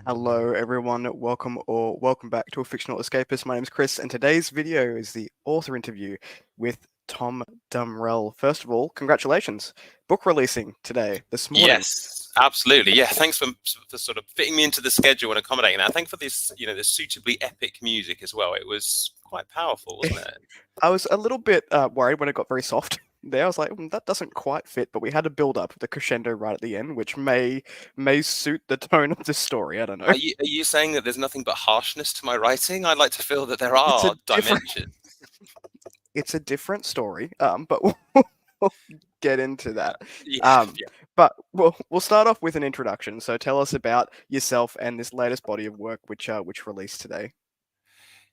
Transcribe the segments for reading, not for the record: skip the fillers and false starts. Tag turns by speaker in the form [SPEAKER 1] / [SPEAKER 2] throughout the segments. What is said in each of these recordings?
[SPEAKER 1] Hello everyone, welcome back to A Fictional Escapist. My name is Kris, and today's video is the author interview with Tom Dumbrell. First of all, congratulations. Book releasing today, this morning.
[SPEAKER 2] Yes, absolutely. Yeah, thanks for sort of fitting me into the schedule and accommodating that. Thanks for this, this suitably epic music as well. It was quite powerful, wasn't it?
[SPEAKER 1] I was a little bit worried when it got very soft there. I was like, that doesn't quite fit, but we had to build up the crescendo right at the end, which may suit the tone of this story. I don't know.
[SPEAKER 2] Are you saying that there's nothing but harshness to my writing? I'd like to feel that there
[SPEAKER 1] It's a
[SPEAKER 2] are
[SPEAKER 1] different
[SPEAKER 2] dimensions.
[SPEAKER 1] it's a different story, but we'll get into that.
[SPEAKER 2] Yeah, yeah.
[SPEAKER 1] But we'll start off with an introduction. So tell us about yourself and this latest body of work, which released today.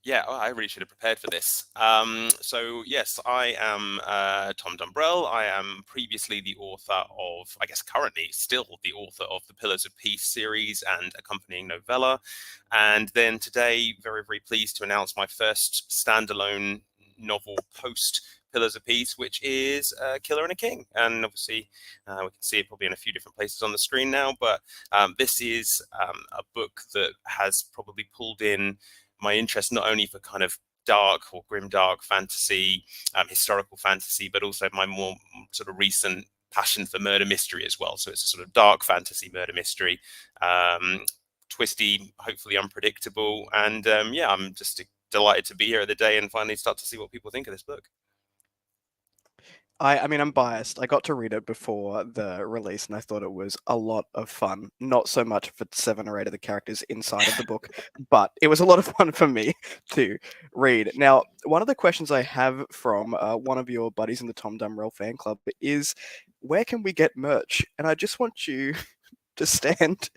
[SPEAKER 2] Yeah, I really should have prepared for this. So yes, I am Tom Dumbrell. I am previously the author of, I guess currently still the author of the Pillars of Peace series and accompanying novella. And then today, very, very pleased to announce my first standalone novel post Pillars of Peace, which is Killer and a King. And obviously we can see it probably in a few different places on the screen now, but this is a book that has probably pulled in my interest not only for kind of dark or grimdark fantasy, historical fantasy, but also my more sort of recent passion for murder mystery as well. So it's a sort of dark fantasy murder mystery, twisty, hopefully unpredictable. And yeah, I'm just delighted to be here at the day and finally start to see what people think of this book.
[SPEAKER 1] I mean, I'm biased. I got to read it before the release, and I thought it was a lot of fun. Not so much for 7 or 8 of the characters inside of the book, but it was a lot of fun for me to read. Now, one of the questions I have from one of your buddies in the Tom Dumbrell fan club is, where can we get merch? And I just want you to stand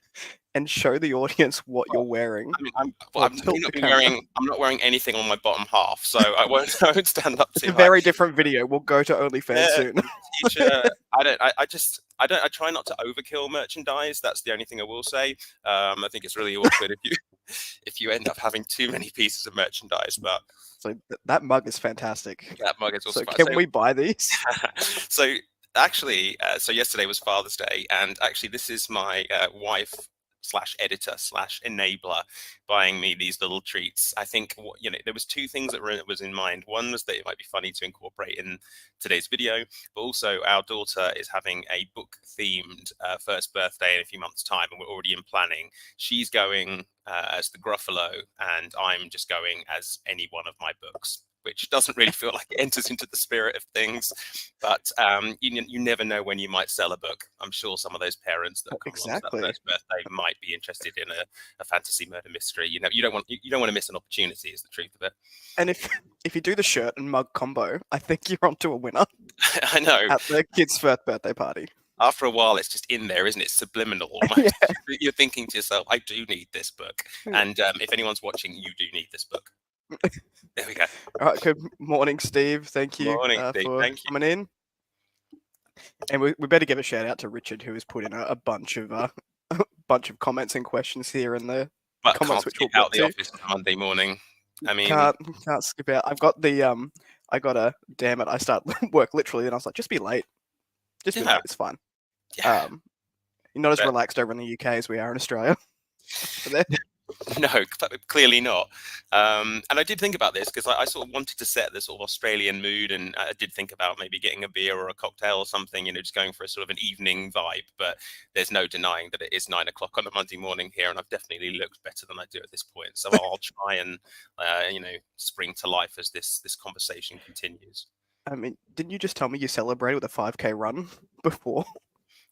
[SPEAKER 1] and show the audience what you're wearing.
[SPEAKER 2] I mean, I'm not wearing anything on my bottom half, so I won't stand up
[SPEAKER 1] It's
[SPEAKER 2] too
[SPEAKER 1] a very
[SPEAKER 2] much.
[SPEAKER 1] different video. We'll go to OnlyFans soon.
[SPEAKER 2] T-shirt. I try not to overkill merchandise. That's the only thing I will say. I think it's really awkward if you end up having too many pieces of merchandise. But
[SPEAKER 1] So that mug is fantastic.
[SPEAKER 2] that mug is also
[SPEAKER 1] So
[SPEAKER 2] fun.
[SPEAKER 1] can we buy these?
[SPEAKER 2] So actually, so yesterday was Father's Day, and actually this is my wife slash editor slash enabler buying me these little treats. I think there was 2 things that was in mind. One was that it might be funny to incorporate in today's video, but also our daughter is having a book themed first birthday in a few months time, and we're already in planning. She's going as the Gruffalo, and I'm just going as any one of my books, which doesn't really feel like it enters into the spirit of things. But you never know when you might sell a book. I'm sure some of those parents that come along to that first birthday might be interested in a fantasy murder mystery. You don't want to miss an opportunity, is the truth of it.
[SPEAKER 1] And if you do the shirt and mug combo, I think you're onto a winner.
[SPEAKER 2] I know.
[SPEAKER 1] At the kid's first birthday party.
[SPEAKER 2] After a while, it's just in there, isn't it? Subliminal almost. Yeah. You're thinking to yourself, I do need this book. And if anyone's watching, you do need this book. There we go.
[SPEAKER 1] All right. Good morning, Steve. Thank you for coming in. And we better give a shout out to Richard, who has put in a bunch of comments and questions here in the comments, which we'll
[SPEAKER 2] out the office on Monday morning. I mean,
[SPEAKER 1] can't skip out. I've got the damn it. I start work literally, and I was like, just be late. Just be late. It's fine. Yeah. You're not as relaxed over in the UK as we are in Australia.
[SPEAKER 2] No, clearly not. And I did think about this because I sort of wanted to set this sort of Australian mood, and I did think about maybe getting a beer or a cocktail or something, just going for a sort of an evening vibe. But there's no denying that it is 9 o'clock on a Monday morning here, and I've definitely looked better than I do at this point. So I'll try and spring to life as this conversation continues.
[SPEAKER 1] I mean, didn't you just tell me you celebrated with a 5K run before?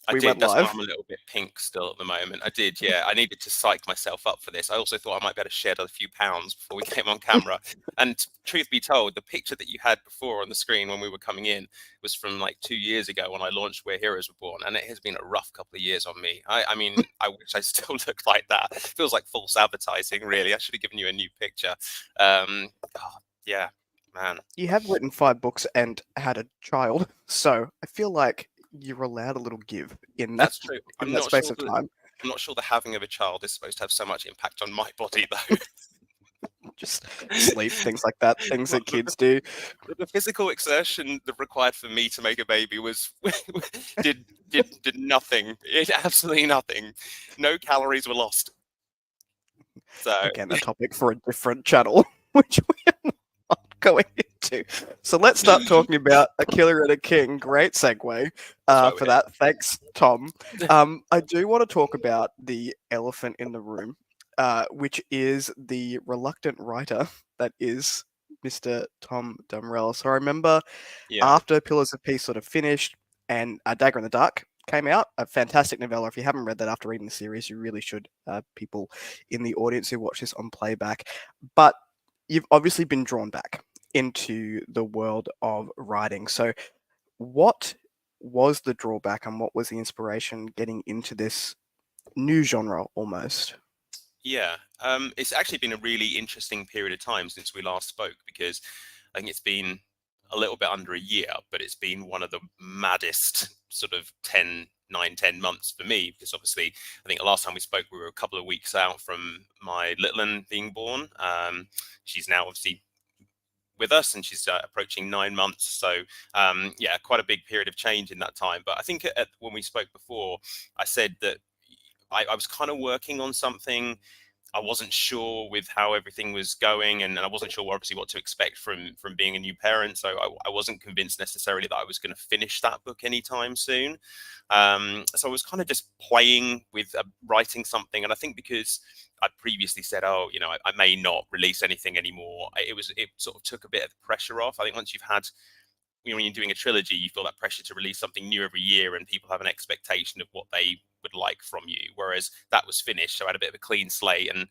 [SPEAKER 2] I did. That's why I'm a little bit pink still at the moment. I did, yeah. I needed to psych myself up for this. I also thought I might be able to shed a few pounds before we came on camera. And truth be told, the picture that you had before on the screen when we were coming in was from like 2 years ago when I launched Where Heroes Were Born. And it has been a rough couple of years on me. I mean, I wish I still looked like that. It feels like false advertising, really. I should have given you a new picture. Yeah, man.
[SPEAKER 1] You have written 5 books and had a child, so I feel like you're allowed a little give in that.
[SPEAKER 2] That's true.
[SPEAKER 1] In that space of time.
[SPEAKER 2] I'm not sure the having of a child is supposed to have so much impact on my body, though.
[SPEAKER 1] Just sleep, things like that, things that kids do.
[SPEAKER 2] The physical exertion that required for me to make a baby did nothing. It absolutely nothing. No calories were lost. So
[SPEAKER 1] Again, a topic for a different channel, which we are not going into. So let's start talking about A Killer and a King. Great segue
[SPEAKER 2] that's why we're
[SPEAKER 1] for
[SPEAKER 2] here.
[SPEAKER 1] that. Thanks, Tom. I do want to talk about the elephant in the room, which is the reluctant writer that is Mr. Tom Dumbrell. So I remember
[SPEAKER 2] Yeah.
[SPEAKER 1] after Pillars of Peace sort of finished and Dagger in the Dark came out, a fantastic novella. If you haven't read that after reading the series, you really should, people in the audience who watch this on playback. But you've obviously been drawn back into the world of writing. So what was the drawback and what was the inspiration getting into this new genre almost?
[SPEAKER 2] Yeah, it's actually been a really interesting period of time since we last spoke, because I think it's been a little bit under a year, but it's been one of the maddest sort of 10 months for me, because obviously I think the last time we spoke we were a couple of weeks out from my little one being born. She's now obviously with us, and she's approaching 9 months. So yeah, quite a big period of change in that time. But I think when we spoke before, I said that I was kind of working on something. I wasn't sure with how everything was going, and I wasn't sure obviously what to expect from being a new parent. So I wasn't convinced necessarily that I was going to finish that book anytime soon. So I was kind of just playing with writing something, and I think because I'd previously said, oh, you know, I may not release anything anymore, it sort of took a bit of the pressure off. I think once you've had, you know, when you're doing a trilogy, you feel that pressure to release something new every year, and people have an expectation of what they would like from you. Whereas that was finished, so I had a bit of a clean slate. And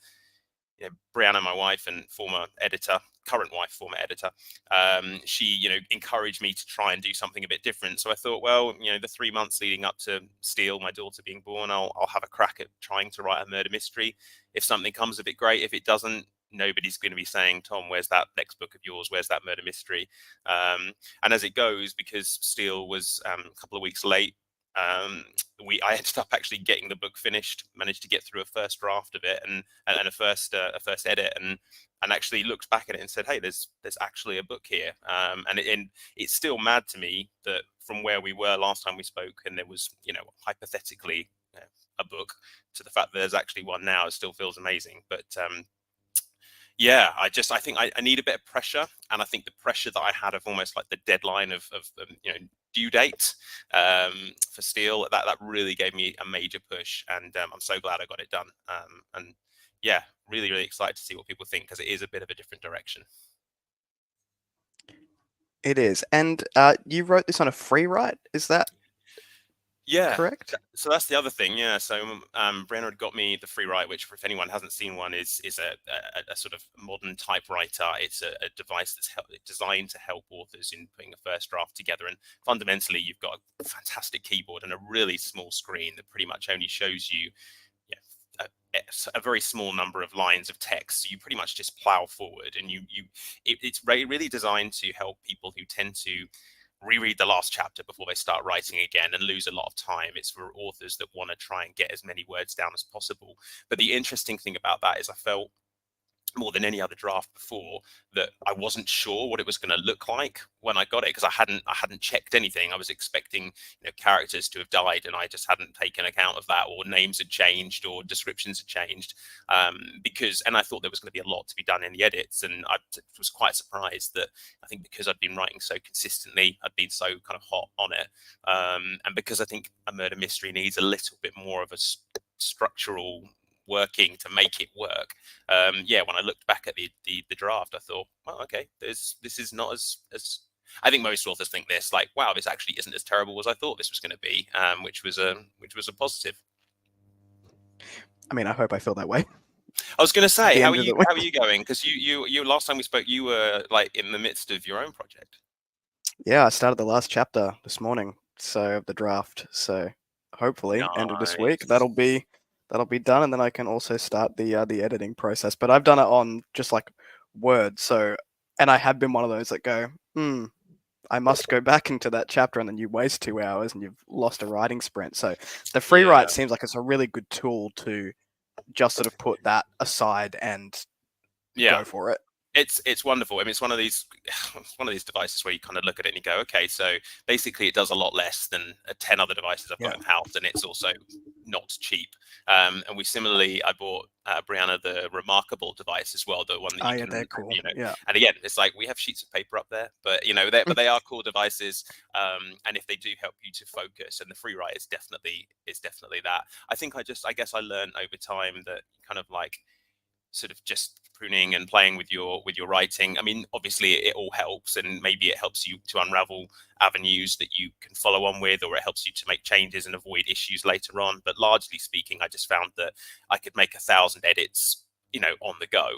[SPEAKER 2] you know, Brianna, my wife and former editor, current wife, former editor, she, you know, encouraged me to try and do something a bit different. So I thought, well, you know, the 3 months leading up to Steele, my daughter being born, I'll have a crack at trying to write a murder mystery. If something comes of it, great. If it doesn't, nobody's going to be saying, Tom, where's that next book of yours? Where's that murder mystery? And as it goes, because Steele was a couple of weeks late, I ended up actually getting the book finished, managed to get through a first draft of it and a first edit, and actually looked back at it and said, hey, there's actually a book here. And it's still mad to me that from where we were last time we spoke, and there was, you know, hypothetically, you know, a book, to the fact that there's actually one now, it still feels amazing. But yeah, I think I need a bit of pressure, and I think the pressure that I had of almost like the deadline of you know, due date for Steele, that really gave me a major push, and I'm so glad I got it done. And yeah, really excited to see what people think, because it is a bit of a different direction.
[SPEAKER 1] It is. And you wrote this on a free write, is that correct?
[SPEAKER 2] So that's the other thing. Yeah. So Brenner had got me the free write, which, if anyone hasn't seen one, is a sort of modern typewriter. It's a device that's designed to help authors in putting a first draft together. And fundamentally, you've got a fantastic keyboard and a really small screen that pretty much only shows you, a very small number of lines of text. So you pretty much just plow forward, and it's really designed to help people who tend to reread the last chapter before they start writing again and lose a lot of time. It's for authors that want to try and get as many words down as possible. But the interesting thing about that is I felt, more than any other draft before, that I wasn't sure what it was going to look like when I got it, because I hadn't checked anything. I was expecting, you know, characters to have died, and I just hadn't taken account of that, or names had changed, or descriptions had changed, and I thought there was going to be a lot to be done in the edits. And I was quite surprised that, I think because I'd been writing so consistently, I'd been so kind of hot on it, and because I think a murder mystery needs a little bit more of a structural working to make it work. Yeah, when I looked back at the draft, I thought, well, okay, this is not as I think most authors think this, like, wow, this actually isn't as terrible as I thought this was going to be, which was a positive.
[SPEAKER 1] I mean, I hope I feel that way.
[SPEAKER 2] I was going to say, how are
[SPEAKER 1] end of
[SPEAKER 2] you?
[SPEAKER 1] the
[SPEAKER 2] How are you going? Because you last time we spoke, you were like in the midst of your own project.
[SPEAKER 1] Yeah, I started the last chapter this morning, so of the draft. So hopefully, end of this week,
[SPEAKER 2] Nice.
[SPEAKER 1] that'll be done, and then I can also start the editing process. But I've done it on just like Word, so, and I have been one of those that go, I must go back into that chapter, and then you waste 2 hours and you've lost a writing sprint. So the free write seems like it's a really good tool to just sort of put that aside and go for it.
[SPEAKER 2] It's wonderful. I mean, it's one of these devices where you kind of look at it and you go, okay, so basically it does a lot less than 10 other devices I've got in house, and it's also not cheap. And we similarly, I bought Brianna the Remarkable device as well, the one that
[SPEAKER 1] Oh
[SPEAKER 2] you
[SPEAKER 1] yeah,
[SPEAKER 2] can,
[SPEAKER 1] they're cool.
[SPEAKER 2] you know.
[SPEAKER 1] Yeah.
[SPEAKER 2] And again, it's like we have sheets of paper up there, but you know, they are cool devices. And if they do help you to focus, and the free write is definitely that. I guess I learned over time that kind of like sort of just pruning and playing with your writing. I mean, obviously it all helps, and maybe it helps you to unravel avenues that you can follow on with, or it helps you to make changes and avoid issues later on. But largely speaking, I just found that I could make 1,000 edits, you know, on the go,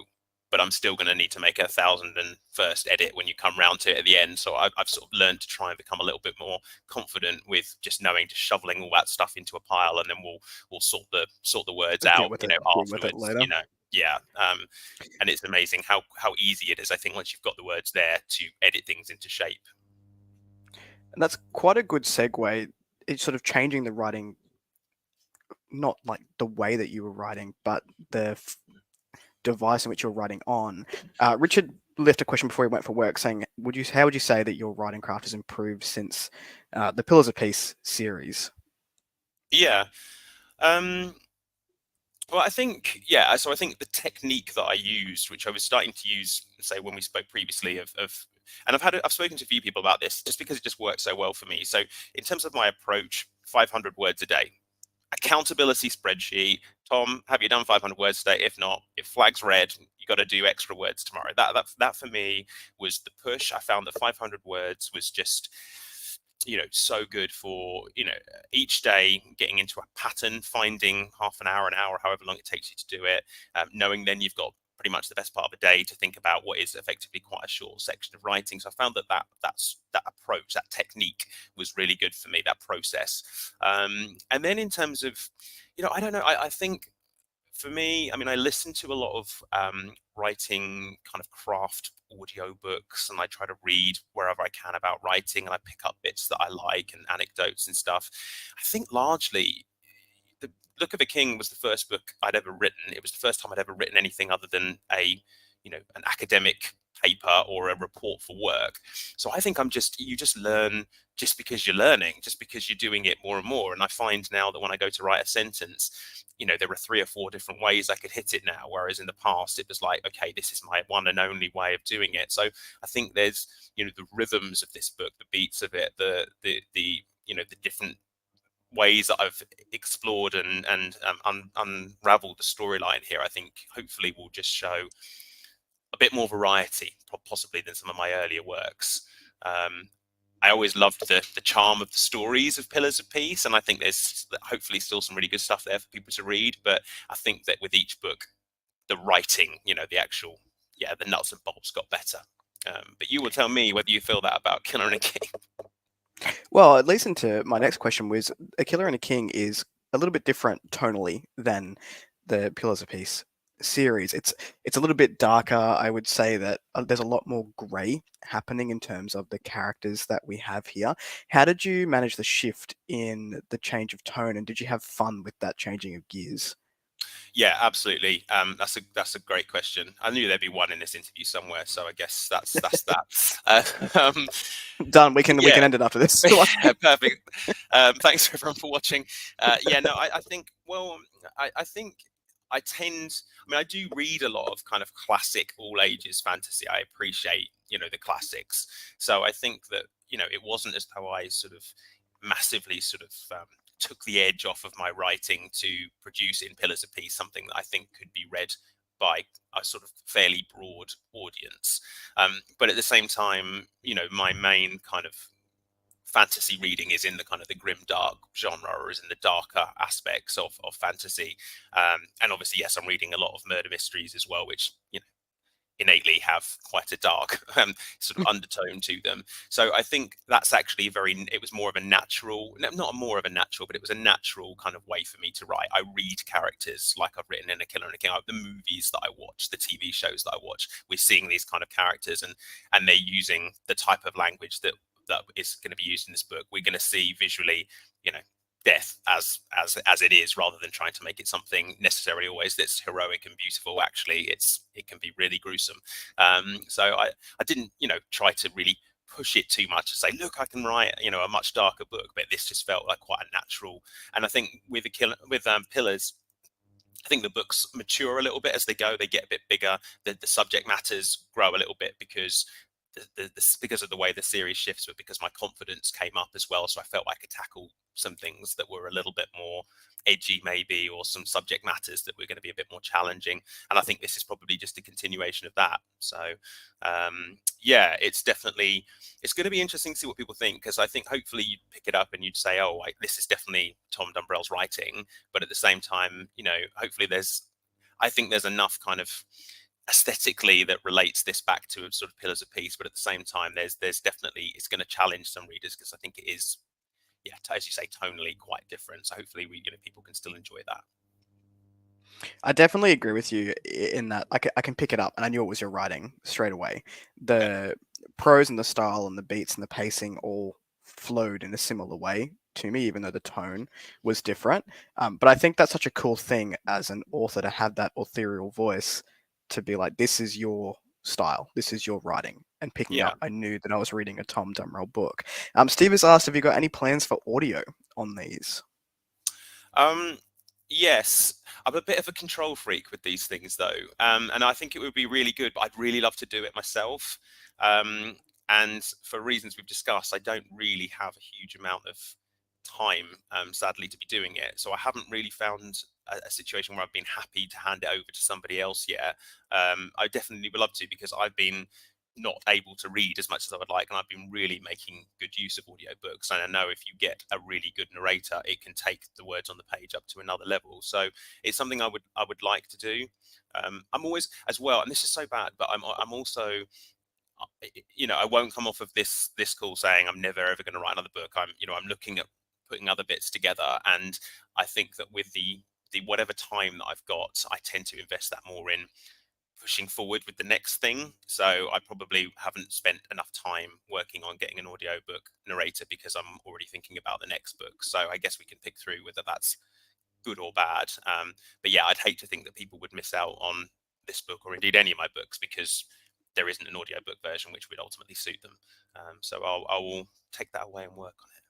[SPEAKER 2] but I'm still going to need to make 1,001st edit when you come round to it at the end. So I've sort of learned to try and become a little bit more confident with just knowing, just shoveling all that stuff into a pile, and then we'll sort the words
[SPEAKER 1] Deal
[SPEAKER 2] out,
[SPEAKER 1] with
[SPEAKER 2] you
[SPEAKER 1] it.
[SPEAKER 2] know,
[SPEAKER 1] Deal with it
[SPEAKER 2] afterwards,
[SPEAKER 1] later.
[SPEAKER 2] you know. Yeah. And it's amazing how easy it is, I think, once you've got the words there, to edit things into shape.
[SPEAKER 1] And that's quite a good segue. It's sort of changing the writing, not like the way that you were writing, but the device in which you're writing on. Richard left a question before he went for work saying, how would you say that your writing craft has improved since the Pillars of Peace series?
[SPEAKER 2] Yeah. Well, I think, so I think the technique that I used, which I was starting to use, say, when we spoke previously and I've spoken to a few people about this just because it just works so well for me. So in terms of my approach, 500 words a day, accountability spreadsheet. Tom, have you done 500 words today? If not, if flag's red, you got to do extra words tomorrow. That for me was the push. I found that 500 words was just, you know, so good for, you know, each day getting into a pattern, finding half an hour, however long it takes you to do it, knowing then you've got pretty much the best part of a day to think about what is effectively quite a short section of writing. So I found that approach, that technique was really good for me, that process. And then in terms of, you know, I don't know, I think for me, I mean, I listen to a lot of writing kind of craft audio books, and I try to read wherever I can about writing, and I pick up bits that I like and anecdotes and stuff. I think largely the Look of a King was the first book I'd ever written. It was the first time I'd ever written anything other than an academic paper or a report for work. So I think you just learn just because you're learning, just because you're doing it more and more. And I find now that when I go to write a sentence, you know, there are 3 or 4 different ways I could hit it now. Whereas in the past, it was like, okay, this is my one and only way of doing it. So I think there's, you know, the rhythms of this book, the beats of it, the different ways that I've explored and unraveled the storyline here, I think hopefully will just show a bit more variety, possibly, than some of my earlier works. I always loved the charm of the stories of Pillars of Peace, and I think there's hopefully still some really good stuff there for people to read. But I think that with each book, the writing, you know, the nuts and bolts got better. But you will tell me whether you feel that about Killer and a King.
[SPEAKER 1] Well, it leads into my next question was, A Killer and a King is a little bit different tonally than the Pillars of Peace series. It's a little bit darker. I would say that there's a lot more grey happening in terms of the characters that we have here. How did you manage the shift in the change of tone, and did you have fun with that changing of gears?
[SPEAKER 2] Yeah, absolutely. That's a great question. I knew there'd be one in this interview somewhere, so I guess that's that.
[SPEAKER 1] Done. We can
[SPEAKER 2] Yeah.
[SPEAKER 1] end it after this.
[SPEAKER 2] Perfect. Thanks everyone for watching. I think, well, I think I I do read a lot of kind of classic all ages fantasy. I appreciate, you know, the classics. So I think that, you know, it wasn't as though I sort of massively took the edge off of my writing to produce in Pillars of Peace something that I think could be read by a sort of fairly broad audience. But at the same time, you know, my main kind of fantasy reading is in the kind of the grim dark genre, or is in the darker aspects of fantasy. And obviously, yes, I'm reading a lot of murder mysteries as well, which, you know, innately have quite a dark sort of undertone to them. So I think that's actually it was more of a natural, not more of a natural, but it was a natural kind of way for me to write. I read characters like I've written in A Killer and a King. The movies that I watch, the TV shows that I watch, we're seeing these kind of characters, and they're using the type of language that is going to be used in this book. We're going to see visually, you know, death as it is, rather than trying to make it something necessarily always that's heroic and beautiful. Actually, it can be really gruesome. So I didn't, you know, try to really push it too much and say, look, I can write, you know, a much darker book, but this just felt like quite a natural. And I think with Pillars, I think the books mature a little bit as they go. They get a bit bigger. The subject matters grow a little bit because because of the way the series shifts, but because my confidence came up as well. So I felt I could tackle some things that were a little bit more edgy, maybe, or some subject matters that were going to be a bit more challenging. And I think this is probably just a continuation of that. So yeah, it's going to be interesting to see what people think, because I think hopefully you'd pick it up and you'd say, oh, this is definitely Tom Dumbrell's writing. But at the same time, you know, hopefully I think there's enough kind of aesthetically that relates this back to sort of Pillars of Peace, but at the same time there's definitely, it's going to challenge some readers, because I think it is, yeah, as you say, tonally quite different. So hopefully people can still enjoy that.
[SPEAKER 1] I definitely agree with you in that I can pick it up, and I knew it was your writing straight away. The prose and the style and the beats and the pacing all flowed in a similar way to me, even though the tone was different. But I think that's such a cool thing as an author, to have that ethereal voice, to be like, this is your style, this is your writing. And picking
[SPEAKER 2] Yeah.
[SPEAKER 1] up, I knew that I was reading a Tom Dumbrell book. Steve has asked, have you got any plans for audio on these?
[SPEAKER 2] Yes, I'm a bit of a control freak with these things, though, and I think it would be really good, but I'd really love to do it myself. And for reasons we've discussed, I don't really have a huge amount of time, sadly, to be doing it. So I haven't really found a situation where I've been happy to hand it over to somebody else yet. I definitely would love to, because I've been not able to read as much as I would like, and I've been really making good use of audiobooks. And I know if you get a really good narrator, it can take the words on the page up to another level. So it's something I would like to do. I'm always, as well, and this is so bad, but I'm also, you know, I won't come off of this call saying I'm never ever going to write another book. I'm looking at putting other bits together, and I think that with the whatever time that I've got, I tend to invest that more in pushing forward with the next thing. So I probably haven't spent enough time working on getting an audiobook narrator, because I'm already thinking about the next book. So I guess we can pick through whether that's good or bad. But yeah, I'd hate to think that people would miss out on this book, or indeed any of my books, because there isn't an audiobook version which would ultimately suit them. So I will take that away and work on it.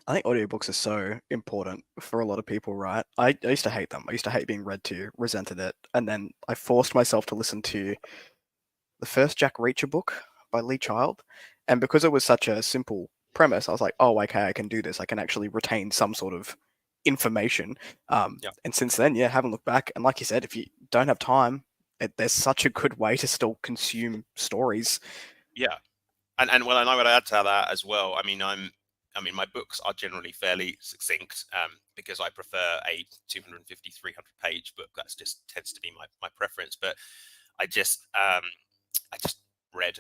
[SPEAKER 1] I think audiobooks are so important for a lot of people, right? I used to hate them. I used to hate being read to, resented it. And then I forced myself to listen to the first Jack Reacher book by Lee Child. And because it was such a simple premise, I was like, oh, okay, I can do this. I can actually retain some sort of information.
[SPEAKER 2] Yeah.
[SPEAKER 1] And since then, yeah, haven't looked back. And like you said, if you don't have time, there's such a good way to still consume stories.
[SPEAKER 2] Yeah. And well, and I would add to that as well. I mean, my books are generally fairly succinct, because I prefer a 250, 300 page book. That's just tends to be my preference. But I just read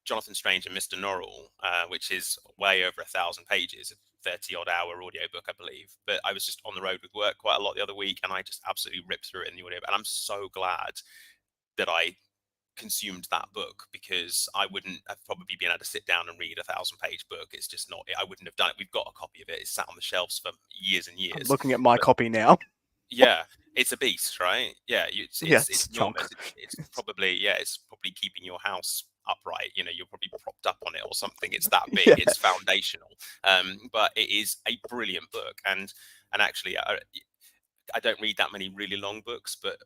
[SPEAKER 2] Jonathan Strange and Mr. Norrell, which is way over 1,000 pages, a 30-odd hour audiobook, I believe. But I was just on the road with work quite a lot the other week, and I just absolutely ripped through it in the audio. And I'm so glad that I consumed that book, because I wouldn't have probably been able to sit down and read a 1,000-page book. It's just not, I wouldn't have done it. We've got a copy of it. It's sat on the shelves for years and
[SPEAKER 1] I'm
[SPEAKER 2] years.
[SPEAKER 1] looking at my
[SPEAKER 2] But
[SPEAKER 1] copy now.
[SPEAKER 2] yeah, it's a beast, right? Yeah,
[SPEAKER 1] Yeah,
[SPEAKER 2] it's
[SPEAKER 1] chunk.
[SPEAKER 2] enormous. It's probably, yeah, it's probably keeping your house upright. You know, you're probably propped up on it or something. It's that big.
[SPEAKER 1] Yeah.
[SPEAKER 2] It's foundational. But it is a brilliant book, and actually, I don't read that many really long books, but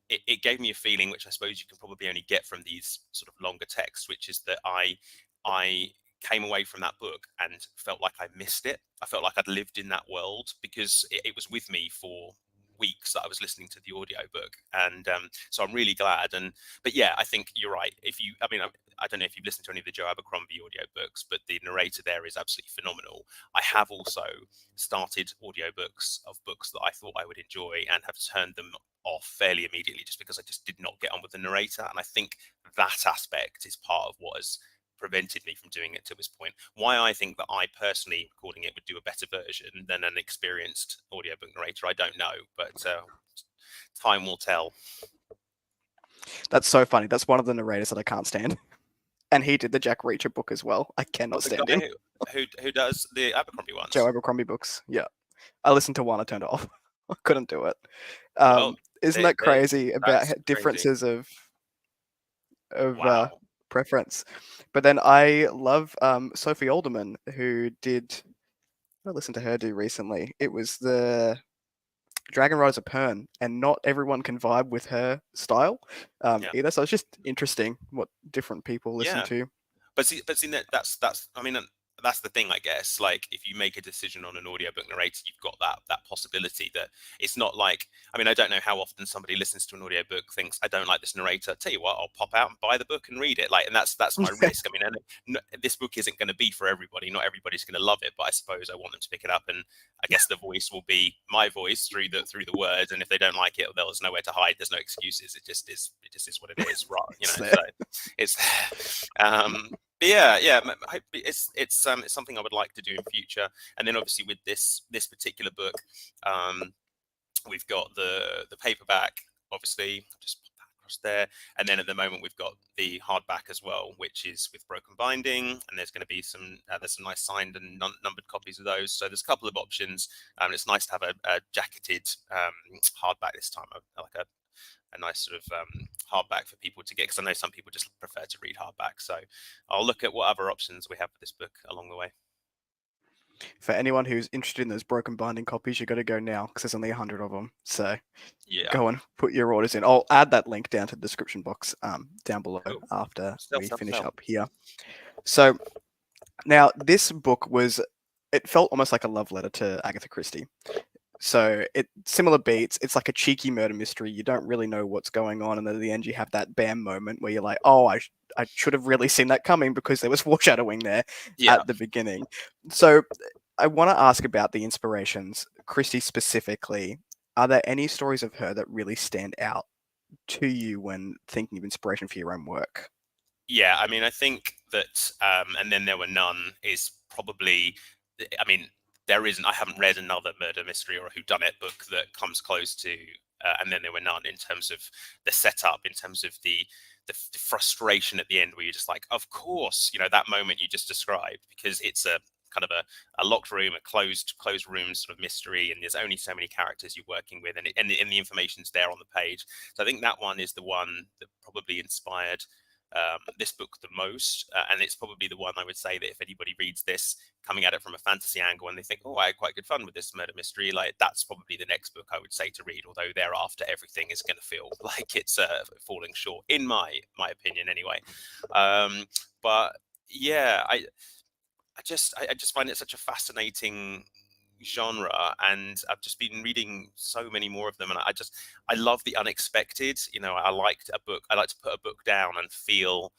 [SPEAKER 2] it gave me a feeling, which I suppose you can probably only get from these sort of longer texts, which is that I came away from that book and felt like I missed it. I felt like I'd lived in that world, because it was with me for weeks that I was listening to the audiobook. And so I'm really glad. But yeah, I think you're right. I don't know if you've listened to any of the Joe Abercrombie audiobooks, but the narrator there is absolutely phenomenal. I have also started audiobooks of books that I thought I would enjoy, and have turned them off fairly immediately, just because I just did not get on with the narrator. And I think that aspect is part of what has prevented me from doing it to this point. Why I think that I personally, recording it, would do a better version than an experienced audiobook narrator, I don't know, but time will tell.
[SPEAKER 1] That's so funny. That's one of the narrators that I can't stand. And he did the Jack Reacher book as well. I cannot
[SPEAKER 2] The
[SPEAKER 1] stand him.
[SPEAKER 2] guy who does the Abercrombie ones.
[SPEAKER 1] Joe Abercrombie books. Yeah. I listened to one, I turned it off. I couldn't do it.
[SPEAKER 2] Well,
[SPEAKER 1] Isn't that crazy about
[SPEAKER 2] that's crazy.
[SPEAKER 1] differences of
[SPEAKER 2] Wow.
[SPEAKER 1] preference. But then I love Sophie Alderman, who did. I listened to her do recently. It was the Dragon Rise of Pern, and not everyone can vibe with her style
[SPEAKER 2] Yeah.
[SPEAKER 1] either. So it's just interesting what different people listen
[SPEAKER 2] Yeah.
[SPEAKER 1] to.
[SPEAKER 2] But see that's I mean that's the thing, I guess. Like, if you make a decision on an audiobook narrator, you've got that possibility that it's not like, I mean, I don't know how often somebody listens to an audiobook, thinks, I don't like this narrator. Tell you what, I'll pop out and buy the book and read it. Like, and that's my risk. I mean, this book isn't going to be for everybody. Not everybody's going to love it, but I suppose I want them to pick it up, and I guess the voice will be my voice through the words. And if they don't like it, there's nowhere to hide. There's no excuses. It just is what it is, right? You know, so it's but yeah, it's something I would like to do in future. And then obviously with this particular book, we've got the paperback, obviously. I'll just put that across there. And then at the moment we've got the hardback as well, which is with broken binding. And there's going to be some nice signed and numbered copies of those. So there's a couple of options. It's nice to have a jacketed hardback this time, like a nice sort of hardback for people to get, because I know some people just prefer to read hardback. So I'll look at what other options we have for this book along the way.
[SPEAKER 1] For anyone who's interested in those broken binding copies, you got to go now because there's only 100 of them. So
[SPEAKER 2] Yeah,
[SPEAKER 1] go and put your orders in. I'll add that link down to the description box down below after we finish up here. So now this book it felt almost like a love letter to Agatha Christie. So similar beats. It's like a cheeky murder mystery. You don't really know what's going on, and then at the end you have that bam moment where you're like, "Oh, I should have really seen that coming because there was foreshadowing there at the beginning." So I want to ask about the inspirations, Christie specifically. Are there any stories of her that really stand out to you when thinking of inspiration for your own work?
[SPEAKER 2] Yeah, I mean, I think that And Then There Were None is probably, I mean, I haven't read another murder mystery or a whodunit book that comes close to And Then There Were None, in terms of the setup, in terms of the frustration at the end, where you're just like, of course, that moment you just described, because it's a kind of a locked room, a closed room sort of mystery, and there's only so many characters you're working with, and the information's there on the page. So I think that one is the one that probably inspired this book the most, and it's probably the one I would say that if anybody reads this coming at it from a fantasy angle and they think, oh, I had quite good fun with this murder mystery, like, that's probably the next book I would say to read, although thereafter everything is going to feel like it's falling short, in my opinion anyway. But yeah, I just find it such a fascinating genre, and I've just been reading so many more of them, and I love the unexpected. I like to put a book down and feel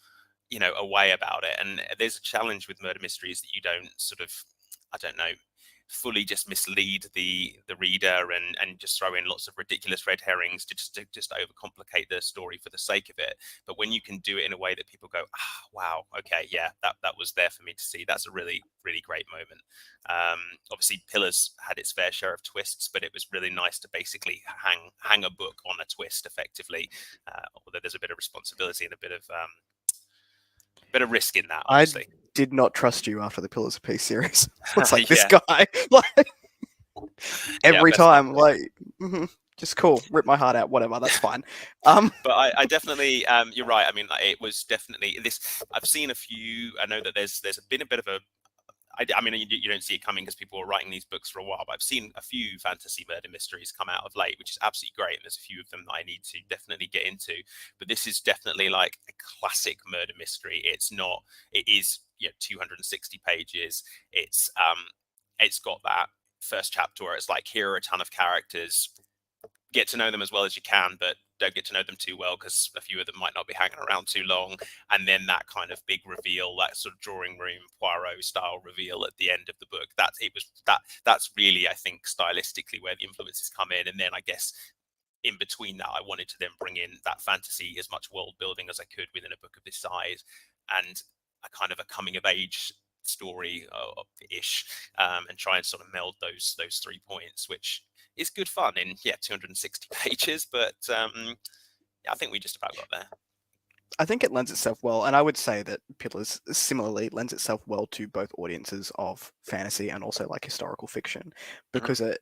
[SPEAKER 2] a way about it. And there's a challenge with murder mysteries that you don't sort of, I don't know, fully just mislead the reader and just throw in lots of ridiculous red herrings to just overcomplicate the story for the sake of it. But when you can do it in a way that people go, wow, okay, yeah, that was there for me to see, that's a really, really great moment. Obviously Pillars had its fair share of twists, but it was really nice to basically hang a book on a twist effectively, although there's a bit of responsibility and a bit of risk in that, obviously.
[SPEAKER 1] I did not trust you after the Pillars of Peace series. It's like, this
[SPEAKER 2] Yeah.
[SPEAKER 1] guy, like, every time, like, just cool, rip my heart out, whatever, that's fine.
[SPEAKER 2] But I definitely, you're right. I mean, it was definitely this. I've seen a few. I know that there's been a bit of a. I mean, you don't see it coming because people were writing these books for a while, but I've seen a few fantasy murder mysteries come out of late, which is absolutely great. And there's a few of them that I need to definitely get into. But this is definitely like a classic murder mystery. It is 260 pages. It's got that first chapter where it's like, here are a ton of characters, get to know them as well as you can, but don't get to know them too well because a few of them might not be hanging around too long. And then that kind of big reveal, that sort of drawing room Poirot style reveal at the end of the book, that's really, I think, stylistically where the influences come in. And then I guess in between that, I wanted to then bring in that fantasy, as much world building as I could within a book of this size, and a kind of a coming of age story ish, and try and sort of meld those 3 points, which is good fun in 260 pages. But I think we just about got there.
[SPEAKER 1] I think it lends itself well, and I would say that Pillars similarly lends itself well to both audiences of fantasy and also like historical fiction, because it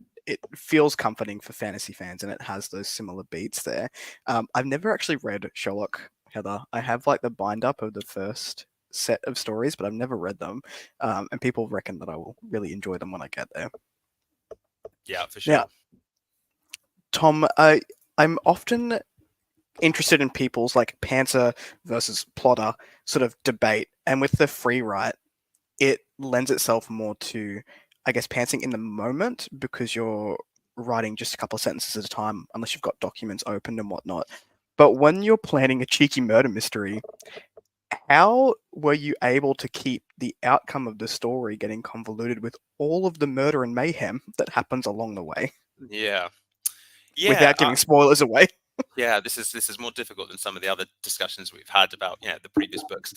[SPEAKER 1] feels comforting for fantasy fans and it has those similar beats there. I've never actually read Sherlock Heather. I have like the bind up of the first set of stories, but I've never read them. And people reckon that I will really enjoy them when I get there.
[SPEAKER 2] Yeah, for
[SPEAKER 1] Now,
[SPEAKER 2] sure.
[SPEAKER 1] Tom, I'm often interested in people's like pantser versus plotter sort of debate, and with the free write, it lends itself more to, I guess, pantsing in the moment because you're writing just a couple of sentences at a time, unless you've got documents open and whatnot. But when you're planning a cheeky murder mystery, how were you able to keep the outcome of the story getting convoluted with all of the murder and mayhem that happens along the way
[SPEAKER 2] Yeah. Yeah.
[SPEAKER 1] without giving spoilers away?
[SPEAKER 2] Yeah, this is more difficult than some of the other discussions we've had about the previous books.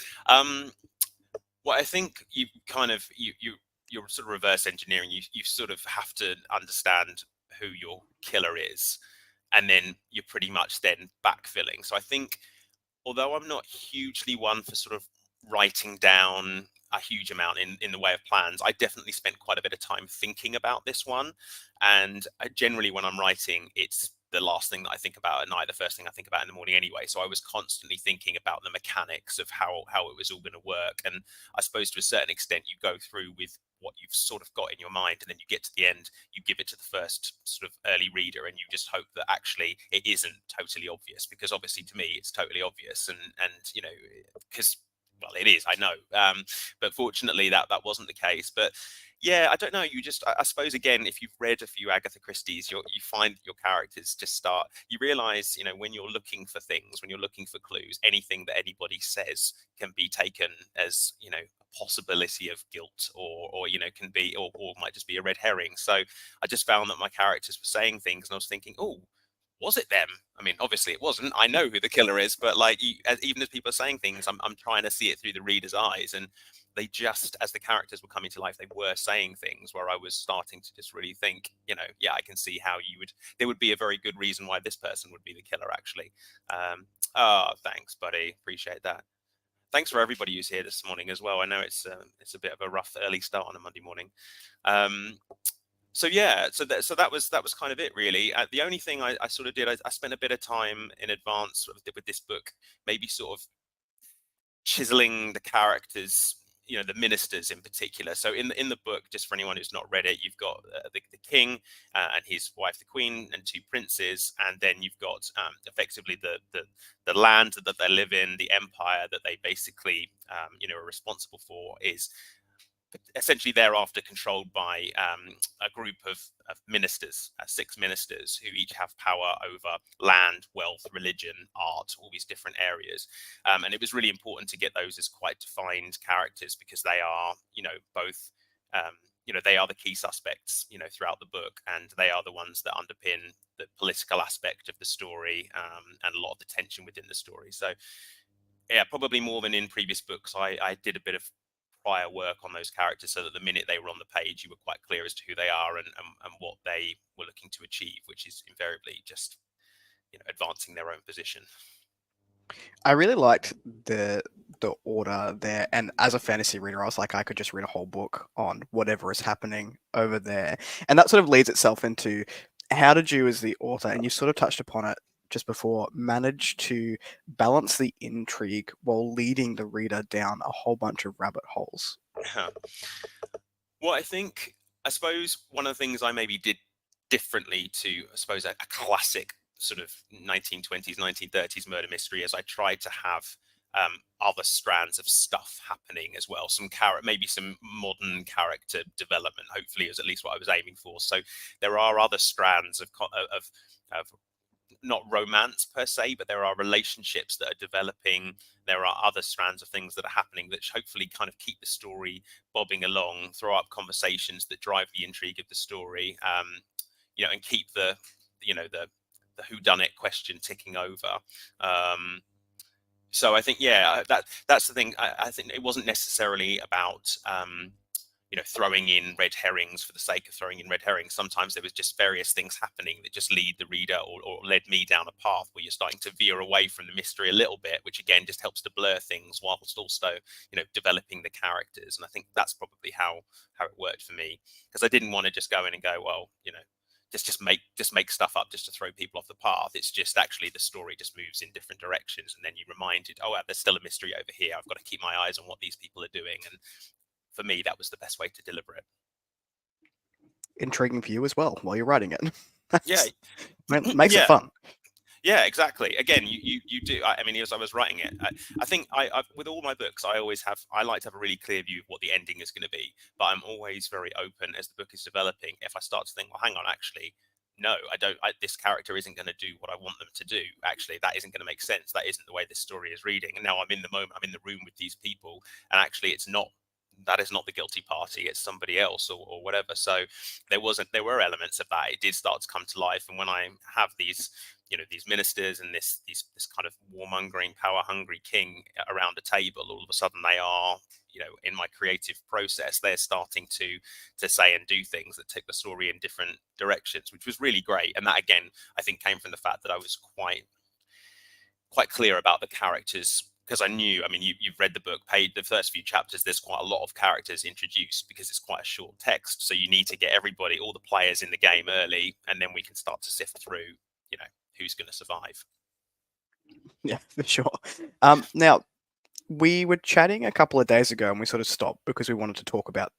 [SPEAKER 2] What I think you're sort of reverse engineering. You sort of have to understand who your killer is, and then you're pretty much then backfilling. So I think, although I'm not hugely one for sort of writing down a huge amount in the way of plans, I definitely spent quite a bit of time thinking about this one. And generally, when I'm writing, it's the last thing that I think about at night, the first thing I think about in the morning anyway. So I was constantly thinking about the mechanics of how it was all going to work. And I suppose to a certain extent, you go through with what you've sort of got in your mind, and then you get to the end, you give it to the first sort of early reader, and you just hope that actually it isn't totally obvious, because obviously to me it's totally obvious, and because, well, it is, I know, but fortunately that wasn't the case. But yeah, I don't know. I suppose, again, if you've read a few Agatha Christie's, you find that your characters just start. You realise, when you're looking for things, when you're looking for clues, anything that anybody says can be taken as a possibility of guilt, or can be, or might just be a red herring. So I just found that my characters were saying things, and I was thinking, oh, was it them? I mean, obviously it wasn't. I know who the killer is, but like, even as people are saying things, I'm trying to see it through the reader's eyes, and they just, as the characters were coming to life, they were saying things where I was starting to just really think, yeah, I can see how there would be a very good reason why this person would be the killer, actually. Oh, thanks, buddy. Appreciate that. Thanks for everybody who's here this morning as well. I know it's a bit of a rough early start on a Monday morning. So yeah, so that was kind of it, really. The only thing I sort of did, I spent a bit of time in advance with this book, maybe sort of chiseling the characters, the ministers in particular. So in the book, just for anyone who's not read it, you've got the king and his wife, the queen, and two princes, and then you've got effectively the land that they live in, the empire that they basically are responsible for, is essentially thereafter controlled by a group of ministers, 6 ministers, who each have power over land, wealth, religion, art, all these different areas. And it was really important to get those as quite defined characters, because they are, both, they are the key suspects, throughout the book, and they are the ones that underpin the political aspect of the story, and a lot of the tension within the story. So yeah, probably more than in previous books, I did a bit of prior work on those characters, so that the minute they were on the page, you were quite clear as to who they are and what they were looking to achieve, which is invariably just advancing their own position.
[SPEAKER 1] I really liked the order there, and as a fantasy reader, I was like, I could just read a whole book on whatever is happening over there, and that sort of leads itself into how did you, as the author, and you sort of touched upon it just before, manage to balance the intrigue while leading the reader down a whole bunch of rabbit holes?
[SPEAKER 2] Well, I suppose one of the things I maybe did differently to, I suppose, a classic sort of 1920s, 1930s murder mystery, is I tried to have other strands of stuff happening as well. Maybe some modern character development, hopefully, is at least what I was aiming for. So there are other strands of not romance per se, but there are relationships that are developing. There are other strands of things that are happening that hopefully kind of keep the story bobbing along, throw up conversations that drive the intrigue of the story, and keep the whodunit question ticking over. So I think, yeah, that's the thing. I think it wasn't necessarily about throwing in red herrings for the sake of throwing in red herrings. Sometimes there was just various things happening that just lead the reader, or led me down a path where you're starting to veer away from the mystery a little bit, which again just helps to blur things whilst also developing the characters. And I think that's probably how it worked for me, because I didn't want to just go in and go, well, just make stuff up just to throw people off the path. It's just actually the story just moves in different directions, and then you're reminded, oh, there's still a mystery over here. I've got to keep my eyes on what these people are doing. And for me, that was the best way to deliver it.
[SPEAKER 1] Intriguing for you as well while you're writing it.
[SPEAKER 2] Yeah,
[SPEAKER 1] makes it fun.
[SPEAKER 2] Yeah, exactly. Again, you do. I mean, as I was writing it, I think I with all my books, I like to have a really clear view of what the ending is going to be. But I'm always very open as the book is developing. If I start to think, well, hang on, actually, no, I don't. This character isn't going to do what I want them to do. Actually, that isn't going to make sense. That isn't the way this story is reading. And now I'm in the moment. I'm in the room with these people, and actually, it's not. That is not the guilty party. It's somebody else or whatever. So there were elements of that. It did start to come to life. And when I have these ministers and this kind of warmongering, power-hungry king around a table, all of a sudden they are, in my creative process, they're starting to say and do things that take the story in different directions, which was really great. And that, again, I think came from the fact that I was quite clear about the characters, because I knew, I mean, you've read the book, the first few chapters, there's quite a lot of characters introduced because it's quite a short text. So you need to get everybody, all the players in the game early, and then we can start to sift through, who's going to survive.
[SPEAKER 1] Yeah, for sure. Now, we were chatting a couple of days ago and we sort of stopped because we wanted to talk about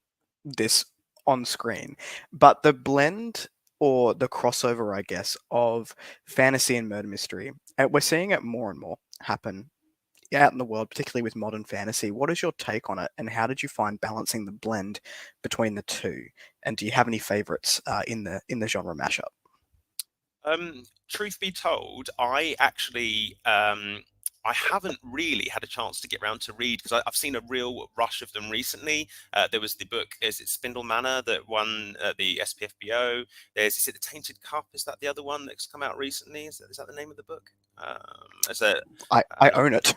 [SPEAKER 1] this on screen. But the blend or the crossover, I guess, of fantasy and murder mystery, we're seeing it more and more happen out in the world, particularly with modern fantasy. What is your take on it, and how did you find balancing the blend between the two? And do you have any favorites in the genre mashup?
[SPEAKER 2] Truth be told, I actually I haven't really had a chance to get around to read, because I've seen a real rush of them recently. There was the book, is it Spindle Manor, that won the SPFBO? Is it The Tainted Cup? Is that the other one that's come out recently? Is that the name of the book?
[SPEAKER 1] I own it.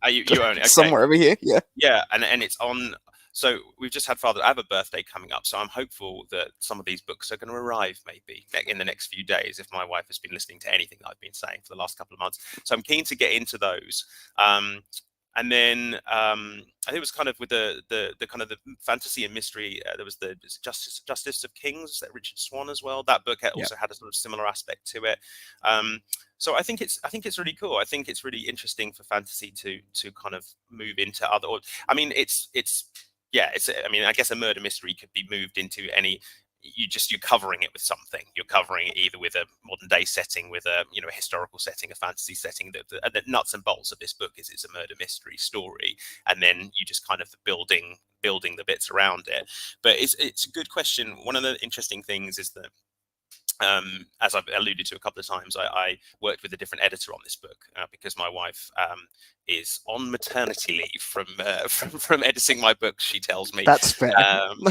[SPEAKER 2] You own it, okay.
[SPEAKER 1] Somewhere over here, yeah.
[SPEAKER 2] Yeah, and it's on. So we've just had I have a birthday coming up, so I'm hopeful that some of these books are going to arrive maybe in the next few days, if my wife has been listening to anything that I've been saying for the last couple of months. So I'm keen to get into those. And then I think it was kind of with the kind of the fantasy and mystery. There was the Justice of Kings, that Richard Swan as well. That book also had a sort of similar aspect to it. So I think it's really cool. I think it's really interesting for fantasy to kind of move into other. I mean, I mean, I guess a murder mystery could be moved into any. You're covering it with something. You're covering it either with a modern day setting, with a a historical setting, a fantasy setting. The nuts and bolts of this book is it's a murder mystery story, and then you just kind of building the bits around it. But it's a good question. One of the interesting things is that, as I've alluded to a couple of times, I worked with a different editor on this book because my wife is on maternity leave from editing my books. She tells me
[SPEAKER 1] that's fair.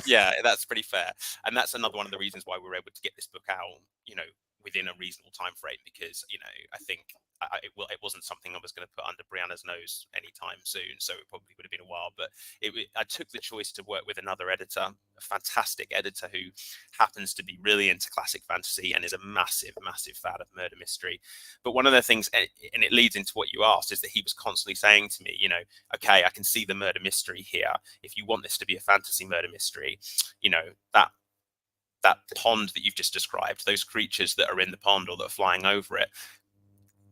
[SPEAKER 2] Yeah, that's pretty fair, and that's another one of the reasons why we were able to get this book out, within a reasonable time frame, because I think it wasn't something I was going to put under Brianna's nose anytime soon, so it probably would have been a while. But I took the choice to work with another editor, a fantastic editor who happens to be really into classic fantasy and is a massive fan of murder mystery. But one of the things, and it leads into what you asked, is that he was constantly saying to me, okay, I can see the murder mystery here. If you want this to be a fantasy murder mystery, that pond that you've just described, those creatures that are in the pond or that are flying over it,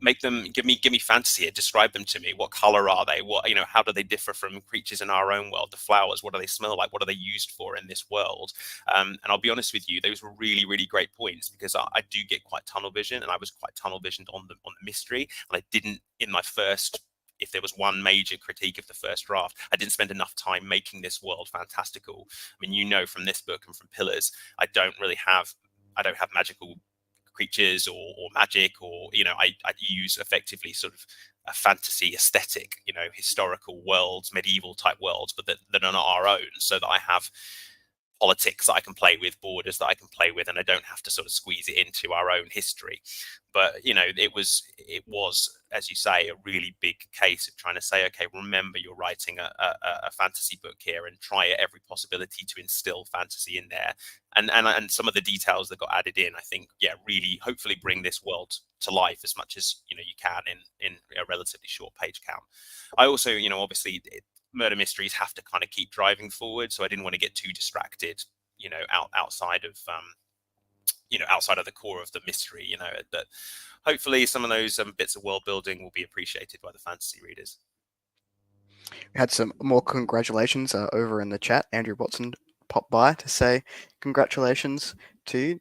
[SPEAKER 2] make them, give me fantasy, describe them to me. What color are they? What, how do they differ from creatures in our own world? The flowers, what do they smell like? What are they used for in this world? And I'll be honest with you, those were really, really great points, because I do get quite tunnel vision, and I was quite tunnel visioned on the mystery. And I didn't, in my first, if there was one major critique of the first draft, I didn't spend enough time making this world fantastical. I mean, from this book and from Pillars, I don't have magical creatures or magic, or I use effectively sort of a fantasy aesthetic, historical worlds, medieval type worlds, but that are not our own, so that I have politics that I can play with, borders that I can play with, and I don't have to sort of squeeze it into our own history. But it was, as you say, a really big case of trying to say, okay, remember, you're writing a fantasy book here, and try every possibility to instill fantasy in there, and some of the details that got added in, I think, really hopefully bring this world to life as much as you can in a relatively short page count. I also, obviously, murder mysteries have to kind of keep driving forward, so I didn't want to get too distracted, outside of outside of the core of the mystery, that hopefully some of those bits of world building will be appreciated by the fantasy readers.
[SPEAKER 1] We had some more congratulations over in the chat. Andrew Watson popped by to say congratulations to you.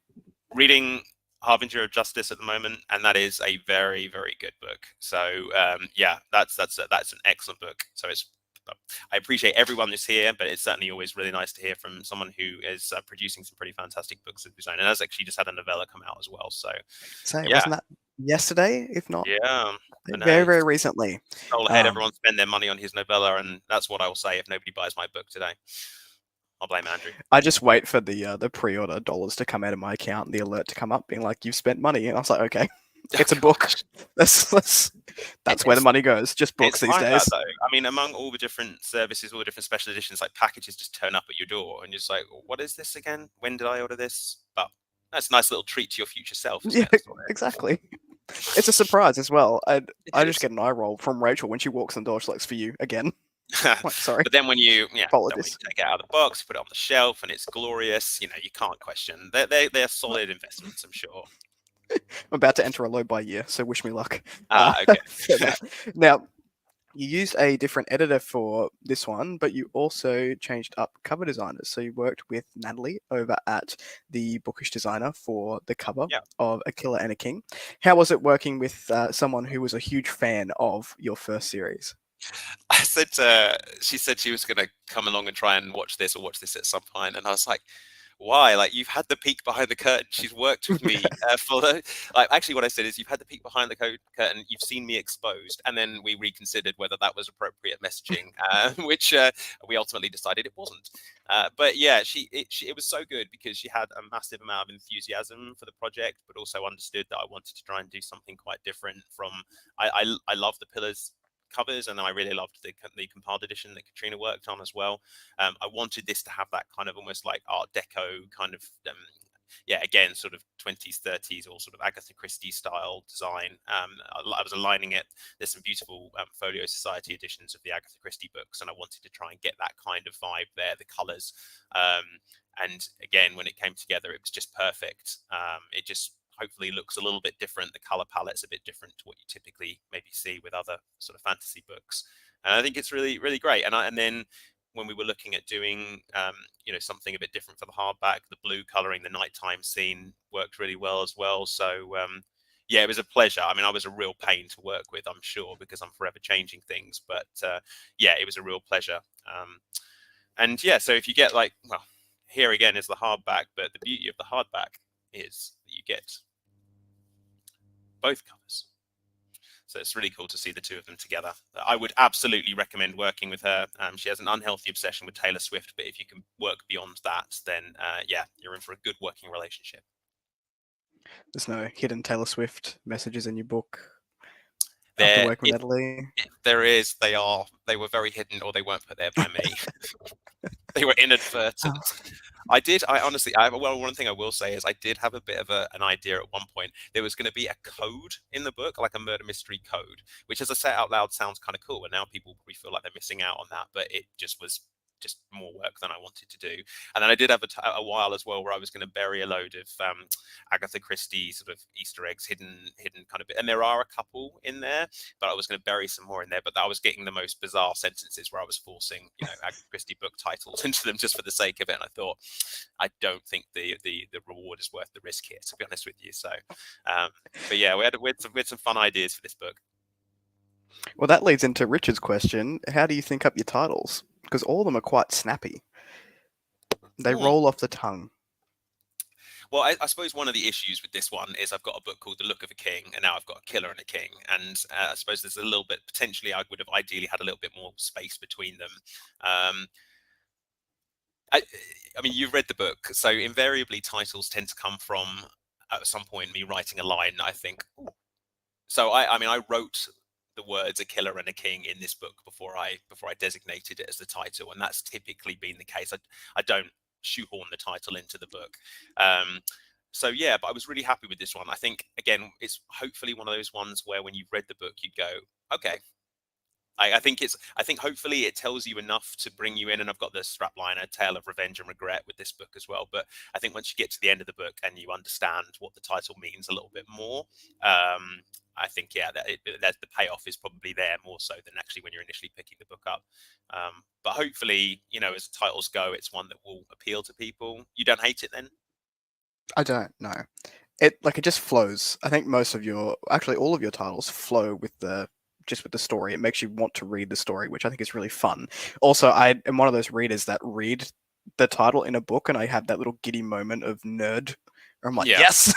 [SPEAKER 2] Reading Harbinger of Justice at the moment, and that is a very, very good book. So yeah, that's an excellent book. So I appreciate everyone that's here, but it's certainly always really nice to hear from someone who is producing some pretty fantastic books of his own, and has actually just had a novella come out as well. So yeah,
[SPEAKER 1] wasn't that yesterday, if not
[SPEAKER 2] yeah,
[SPEAKER 1] very, very recently?
[SPEAKER 2] Stole ahead. Everyone spend their money on his novella, and that's what I will say if nobody buys my book today. I'll blame Andrew.
[SPEAKER 1] I just wait for the pre-order dollars to come out of my account and the alert to come up being like, you've spent money. And I was like, okay, it's a book. That's where the money goes. Just books these days.
[SPEAKER 2] Though. I mean, among all the different services, all the different special editions, like packages just turn up at your door and you're just like, what is this again? When did I order this? But that's a nice little treat to your future self.
[SPEAKER 1] Yeah, exactly. It's a surprise as well. I just get an eye roll from Rachel when she walks in the door. She's like, it's for you again. Like, sorry.
[SPEAKER 2] But then when you take it out of the box, put it on the shelf, and it's glorious, you can't question. They're solid investments, I'm sure.
[SPEAKER 1] I'm about to enter a low buy year, so wish me luck.
[SPEAKER 2] Okay.
[SPEAKER 1] Now, you used a different editor for this one, but you also changed up cover designers. So you worked with Natalie over at the Bookish Designer for the cover of A Killer and a King. How was it working with someone who was a huge fan of your first series?
[SPEAKER 2] She said she was going to come along and try and watch this at some point, and I was like, why? Like, you've had the peek behind the curtain. She's worked with me actually what I said is, you've had the peek behind the curtain, you've seen me exposed, and then we reconsidered whether that was appropriate messaging, which we ultimately decided it wasn't. But yeah, it was so good because she had a massive amount of enthusiasm for the project, but also understood that I wanted to try and do something quite different from. I love the Pillars covers, and I really loved the compiled edition that Katrina worked on as well. I wanted this to have that kind of almost like Art Deco kind of again, sort of 20s, 30s, or sort of Agatha Christie style design. I was aligning it. There's some beautiful Folio Society editions of the Agatha Christie books, and I wanted to try and get that kind of vibe there, the colors. And again, when it came together, it was just perfect. It just hopefully looks a little bit different. The color palette's a bit different to what you typically maybe see with other sort of fantasy books. And I think it's really, really great. And then when we were looking at doing, something a bit different for the hardback, the blue coloring, the nighttime scene worked really well as well. So yeah, it was a pleasure. I mean, I was a real pain to work with, I'm sure, because I'm forever changing things. But yeah, it was a real pleasure. And yeah, so if you get here again is the hardback, but the beauty of the hardback is that you get both covers. So it's really cool to see the two of them together. I would absolutely recommend working with her. She has an unhealthy obsession with Taylor Swift, but if you can work beyond that, then yeah, you're in for a good working relationship.
[SPEAKER 1] There's no hidden Taylor Swift messages in your book after working with Natalie?
[SPEAKER 2] There is. They were very hidden, or they weren't put there by me. They were inadvertent. One thing I will say is I did have a bit of an idea at one point. There was going to be a code in the book, like a murder mystery code, which, as I say out loud, sounds kind of cool. And now people probably feel like they're missing out on that, but it just was just more work than I wanted to do. And then I did have a while as well where I was going to bury a load of Agatha Christie sort of Easter eggs, hidden kind of bit. And there are a couple in there, but I was going to bury some more in there. But I was getting the most bizarre sentences where I was forcing, Agatha Christie book titles into them just for the sake of it. And I thought, I don't think the reward is worth the risk here, to be honest with you. So, but yeah, we had some fun ideas for this book.
[SPEAKER 1] Well, that leads into Richard's question. How do you think up your titles? Because all of them are quite snappy. They roll off the tongue.
[SPEAKER 2] Well, I suppose one of the issues with this one is I've got a book called The Look of a King, and now I've got A Killer and a King. And I suppose there's a little bit, potentially I would have ideally had a little bit more space between them. I mean, you've read the book, so invariably titles tend to come from, at some point, me writing a line, I think. Ooh. So I wrote the words "a killer and a king" in this book before I designated it as the title, and that's typically been the case. I don't shoehorn the title into the book. So yeah, but I was really happy with this one. I think, again, it's hopefully one of those ones where when you've read the book, you go, okay, I think hopefully it tells you enough to bring you in. And I've got the strapline, A Tale of Revenge and Regret, with this book as well. But I think once you get to the end of the book and you understand what the title means a little bit more, I think, yeah, that the payoff is probably there more so than actually when you're initially picking the book up. But hopefully, you know, as titles go, it's one that will appeal to people. You don't hate it then?
[SPEAKER 1] I don't know. It just flows. I think actually all of your titles flow with the story. It makes you want to read the story, which I think is really fun. Also, I am one of those readers that read the title in a book and I have that little giddy moment of nerd where I'm like,
[SPEAKER 2] Yeah.
[SPEAKER 1] yes,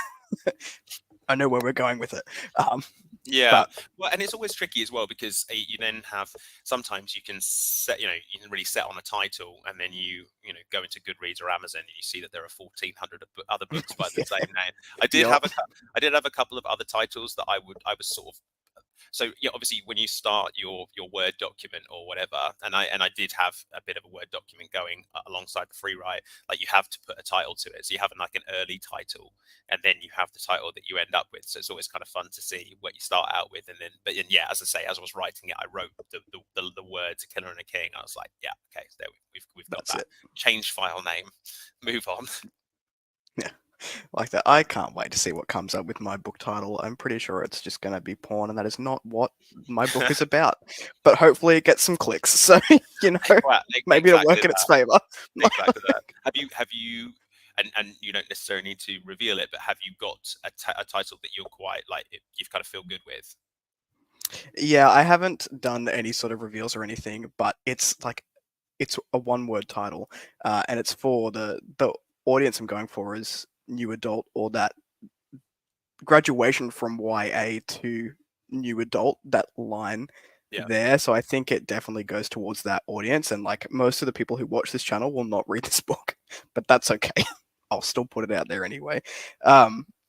[SPEAKER 1] I know where we're going with it.
[SPEAKER 2] Yeah,
[SPEAKER 1] But
[SPEAKER 2] well, and it's always tricky as well because you then have, sometimes you can set, you know, you can really set on a title, and then you know, go into Goodreads or Amazon and you see that there are 1,400 other books by the same name. I did
[SPEAKER 1] Yep.
[SPEAKER 2] have I did have a couple of other titles that I was sort of, so yeah, obviously when you start your Word document or whatever, and I did have a bit of a Word document going alongside the free write, like you have to put a title to it. So you have like an early title, and then you have the title that you end up with. So it's always kind of fun to see what you start out with, and then, but then, yeah, as I say, as I was writing it, I wrote the words "A Killer and a King." I was like, yeah, okay, so there we've got
[SPEAKER 1] That's
[SPEAKER 2] that.
[SPEAKER 1] it.
[SPEAKER 2] Change file name, move on.
[SPEAKER 1] Yeah. Like that. I can't wait to see what comes up with my book title. I'm pretty sure it's just going to be porn, and that is not what my book is about. But hopefully it gets some clicks. So, you know,
[SPEAKER 2] Well,
[SPEAKER 1] maybe it'll
[SPEAKER 2] exactly
[SPEAKER 1] work in its
[SPEAKER 2] that.
[SPEAKER 1] favor.
[SPEAKER 2] Exactly that. Have you, and you don't necessarily need to reveal it, but have you got a title that you're quite like, you've kind of feel good with?
[SPEAKER 1] Yeah, I haven't done any sort of reveals or anything, but it's a one-word title, and it's for the audience I'm going for is new adult, or that graduation from YA to new adult, that line
[SPEAKER 2] Yeah.
[SPEAKER 1] there. So I think it definitely goes towards that audience, and like most of the people who watch this channel will not read this book, but that's okay. I'll still put it out there anyway.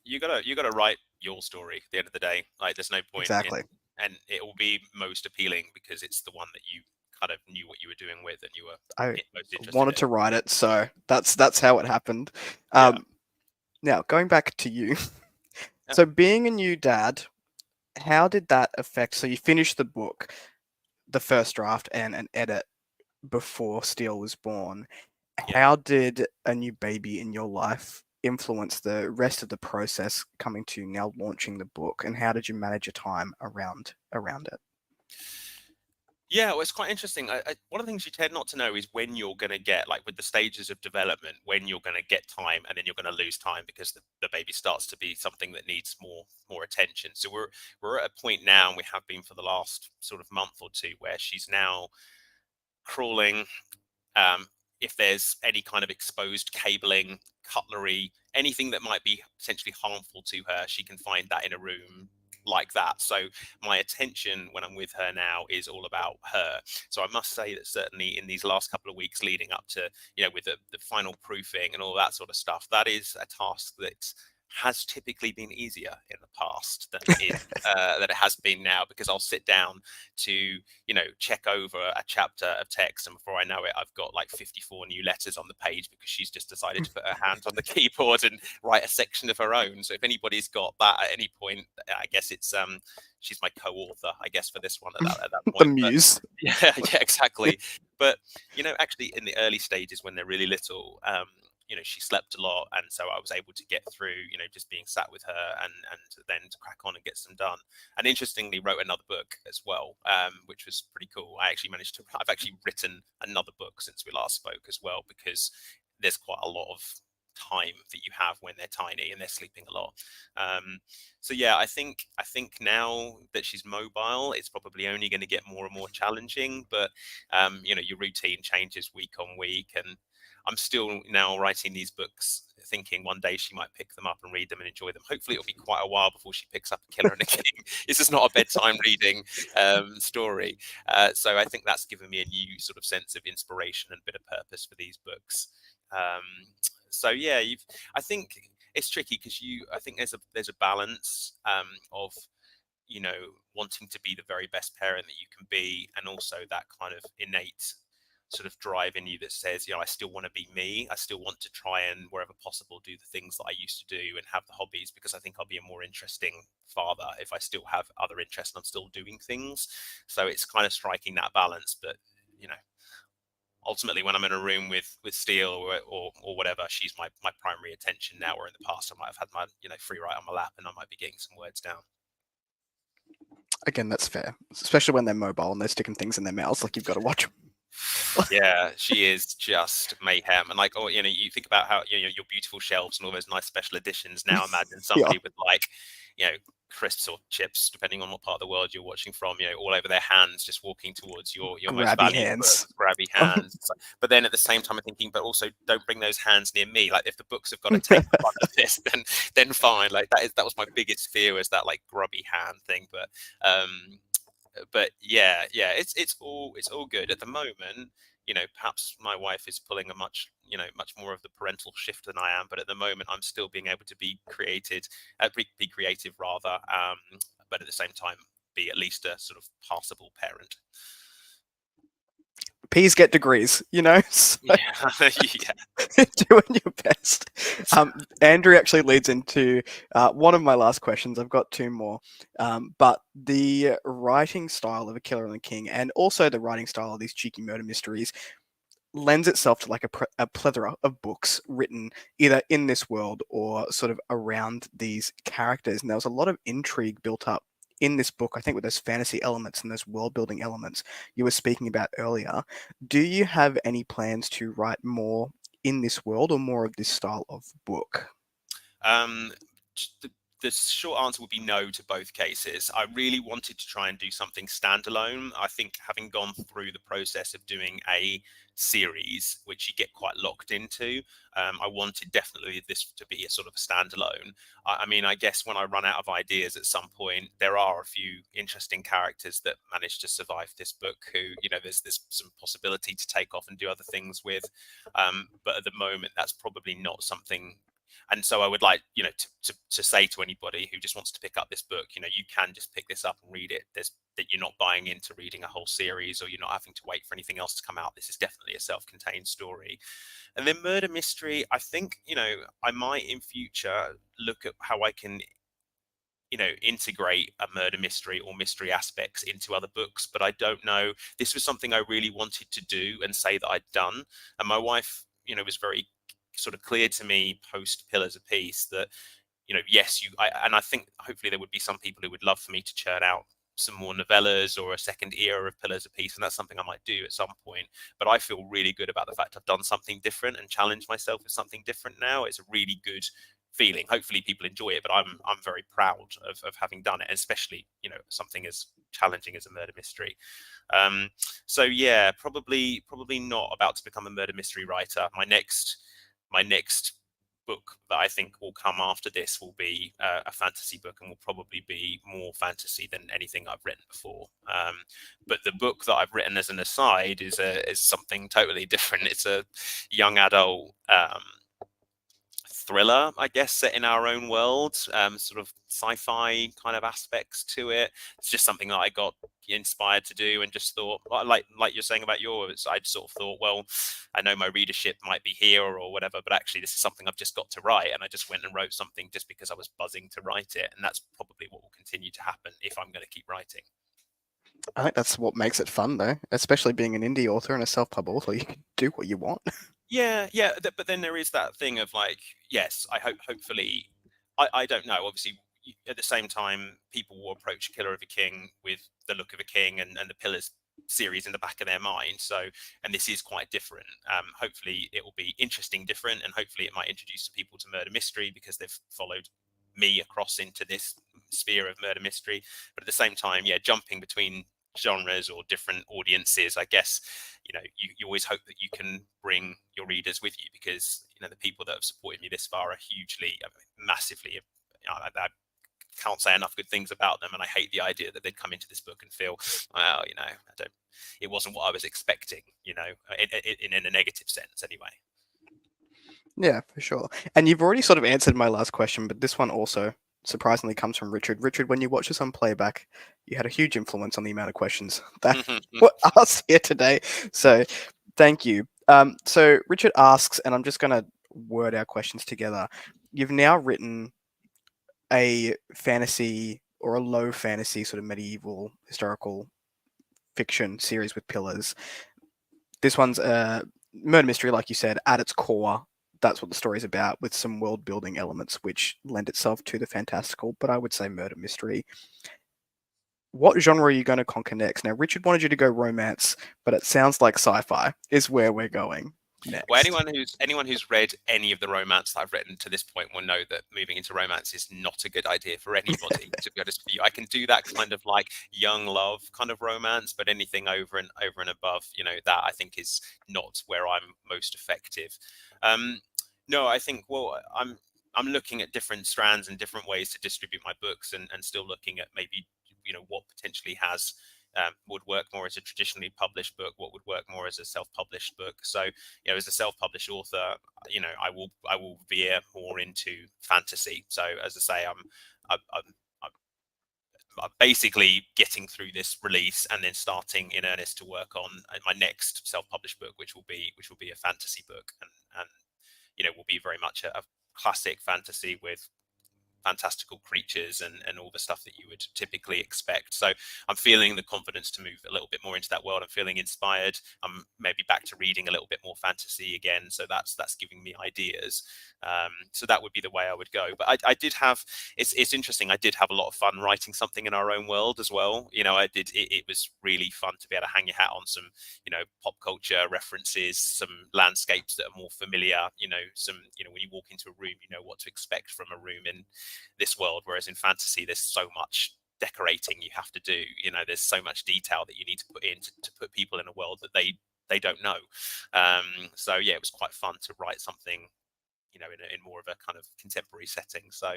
[SPEAKER 2] You gotta write your story at the end of the day. Like, there's no point in,
[SPEAKER 1] Exactly.
[SPEAKER 2] and it will be most appealing because it's the one that you kind of knew what you were doing with, and you were
[SPEAKER 1] I
[SPEAKER 2] most interested
[SPEAKER 1] wanted
[SPEAKER 2] in.
[SPEAKER 1] to write it, so that's how it happened.
[SPEAKER 2] Yeah.
[SPEAKER 1] Now going back to you.
[SPEAKER 2] Yeah.
[SPEAKER 1] So being a new dad, how did that affect? So you finished the book, the first draft, and an edit before Steele was born.
[SPEAKER 2] Yeah.
[SPEAKER 1] How did a new baby in your life influence the rest of the process coming to now launching the book? And how did you manage your time around it?
[SPEAKER 2] Yeah, well, it's quite interesting. One of the things you tend not to know is when you're going to get, like with the stages of development, when you're going to get time and then you're going to lose time because the baby starts to be something that needs more attention. So we're at a point now, and we have been for the last sort of month or two, where she's now crawling. Um, if there's any kind of exposed cabling, cutlery, anything that might be potentially harmful to her, she can find that in a room like that. So my attention when I'm with her now is all about her. So I must say that certainly in these last couple of weeks leading up to, you know, with the final proofing and all that sort of stuff, that is a task that has typically been easier in the past than it has been now, because I'll sit down to, you know, check over a chapter of text, and before I know it, I've got like 54 new letters on the page because she's just decided to put her hands on the keyboard and write a section of her own. So if anybody's got that at any point, I guess it's she's my co-author, I guess, for this one at that
[SPEAKER 1] The
[SPEAKER 2] point. But
[SPEAKER 1] muse.
[SPEAKER 2] yeah, yeah, exactly. But you know, actually, in the early stages when they're really little, you know, she slept a lot, and so I was able to get through, you know, just being sat with her, and then to crack on and get some done. And interestingly, wrote another book as well, which was pretty cool. I've actually written another book since we last spoke as well, because there's quite a lot of time that you have when they're tiny and they're sleeping a lot. So yeah, I think now that she's mobile, it's probably only going to get more and more challenging. But you know, your routine changes week on week, and I'm still now writing these books thinking one day she might pick them up and read them and enjoy them. Hopefully it'll be quite a while before she picks up A Killer and a King. This is not a bedtime reading story. So I think that's given me a new sort of sense of inspiration and bit of purpose for these books. So yeah, I think it's tricky because I think there's a balance of, you know, wanting to be the very best parent that you can be, and also that kind of innate sort of drive in you that says, I still want to be me. I still want to try and, wherever possible, do the things that I used to do and have the hobbies, because I think I'll be a more interesting father if I still have other interests and I'm still doing things. So it's kind of striking that balance. But ultimately, when I'm in a room with Steele or whatever, she's my primary attention now. Or in the past, I might have had my free write on my lap and I might be getting some words down.
[SPEAKER 1] Again, that's fair, especially when they're mobile and they're sticking things in their mouths. Like, you've got to watch them.
[SPEAKER 2] Yeah, she is just mayhem. And you think about how your beautiful shelves and all those nice special editions. Now imagine somebody with crisps or chips, depending on what part of the world you're watching from, all over their hands, just walking towards your most valued books, grabby hands. But then at the same time, I'm thinking, but also don't bring those hands near me. Like, if the books have got to take the brunt of this, then fine. Like, that was my biggest fear, was that grubby hand thing. But yeah, it's all good at the moment. Perhaps my wife is pulling a much more of the parental shift than I am, but at the moment I'm still being able to be creative rather, but at the same time be at least a sort of passable parent.
[SPEAKER 1] P's get degrees, so
[SPEAKER 2] yeah.
[SPEAKER 1] doing your best. Andrew actually leads into one of my last questions. I've got two more, but the writing style of A Killer and the King, and also the writing style of these cheeky murder mysteries, lends itself to a plethora of books written either in this world or sort of around these characters. And there was a lot of intrigue built up in this book, I think, with those fantasy elements and those world building elements you were speaking about earlier. Do you have any plans to write more in this world or more of this style of book?
[SPEAKER 2] The short answer would be no to both cases. I really wanted to try and do something standalone. I think, having gone through the process of doing a series, which you get quite locked into, I wanted definitely this to be a sort of a standalone. I guess when I run out of ideas at some point, there are a few interesting characters that managed to survive this book who, there's some possibility to take off and do other things with. But at the moment, that's probably not something. And so I would like, to say to anybody who just wants to pick up this book, you can just pick this up and read it. That you're not buying into reading a whole series, or you're not having to wait for anything else to come out. This is definitely a self-contained story. And then murder mystery, I think, I might in future look at how I can, integrate a murder mystery or mystery aspects into other books. But I don't know. This was something I really wanted to do and say that I'd done. And my wife, was very sort of clear to me post Pillars of Peace that, yes, and I think hopefully there would be some people who would love for me to churn out some more novellas or a second era of Pillars of Peace, and that's something I might do at some point. But I feel really good about the fact I've done something different and challenged myself with something different now. It's a really good feeling. Hopefully people enjoy it, but I'm very proud of having done it, especially something as challenging as a murder mystery. So yeah, probably not about to become a murder mystery writer. My next book that I think will come after this will be a fantasy book, and will probably be more fantasy than anything I've written before. But the book that I've written as an aside is something totally different. It's a young adult thriller, I guess, set in our own world, sort of sci-fi kind of aspects to it. It's just something that I got inspired to do, and just thought, like you're saying about yours, I sort of thought, well, I know my readership might be here or whatever, but actually this is something I've just got to write. And I just went and wrote something just because I was buzzing to write it. And that's probably what will continue to happen if I'm going to keep writing.
[SPEAKER 1] I think that's what makes it fun, though, especially being an indie author and a self-pub author. You can do what you want.
[SPEAKER 2] Yeah, but then there is that thing of yes, hopefully, I don't know. Obviously, at the same time, people will approach Killer of a King with the look of a king and the Pillars series in the back of their mind. So, and this is quite different. Hopefully, it will be interesting, different, and hopefully, it might introduce people to murder mystery because they've followed me across into this sphere of murder mystery. But at the same time, yeah, jumping between genres or different audiences, I guess, you always hope that you can bring your readers with you, because the people that have supported me this far are hugely, massively, I can't say enough good things about them, and I hate the idea that they'd come into this book and feel, well, it wasn't what I was expecting, in a negative sense anyway.
[SPEAKER 1] Yeah, for sure. And you've already sort of answered my last question, but this one also surprisingly comes from Richard. Richard, when you watch this on playback, you had a huge influence on the amount of questions that were asked here today. So Thank you. So Richard asks, and I'm just going to word our questions together. You've now written a fantasy or a low fantasy sort of medieval historical fiction series with pillars. This one's a murder mystery, like you said, at its core. That's what the story's about, with some world building elements which lend itself to the fantastical, but I would say murder mystery. What genre are you going to conquer next? Now, Richard wanted you to go romance, but it sounds like sci-fi is where we're going next.
[SPEAKER 2] Well, anyone who's read any of the romance that I've written to this point will know that moving into romance is not a good idea for anybody. To be honest with you, I can do that kind of like young love kind of romance, but anything over and above, that I think is not where I'm most effective. No, I think I'm looking at different strands and different ways to distribute my books, and still looking at maybe what potentially would work more as a traditionally published book, what would work more as a self-published book. So, as a self-published author, I will veer more into fantasy. So, as I say, I'm basically getting through this release and then starting in earnest to work on my next self-published book, which will be a fantasy book, and will be very much a classic fantasy with fantastical creatures and all the stuff that you would typically expect. So I'm feeling the confidence to move a little bit more into that world. I'm feeling inspired. I'm maybe back to reading a little bit more fantasy again. So that's giving me ideas. So that would be the way I would go. But I did have, it's interesting. I did have a lot of fun writing something in our own world as well. I did, it was really fun to be able to hang your hat on some, pop culture references, some landscapes that are more familiar, some, when you walk into a room, you know what to expect from a room in this world, whereas in fantasy there's so much decorating you have to do. There's so much detail that you need to put in to put people in a world that they don't know. So yeah, it was quite fun to write something in more of a kind of contemporary setting. So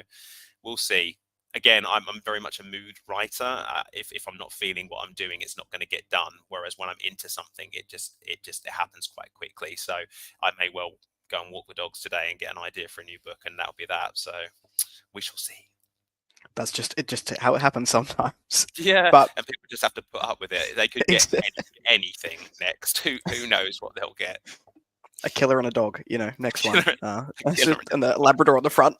[SPEAKER 2] we'll see. Again, I'm very much a mood writer. If I'm not feeling what I'm doing, it's not going to get done. Whereas when I'm into something, it happens quite quickly. So I may well go and walk the dogs today and get an idea for a new book, and that'll be that. So we shall see.
[SPEAKER 1] That's just how it happens sometimes.
[SPEAKER 2] Yeah,
[SPEAKER 1] but
[SPEAKER 2] and people just have to put up with it. They could get anything next. Who knows what they'll get?
[SPEAKER 1] A killer and a dog, next one. And the Labrador on the front.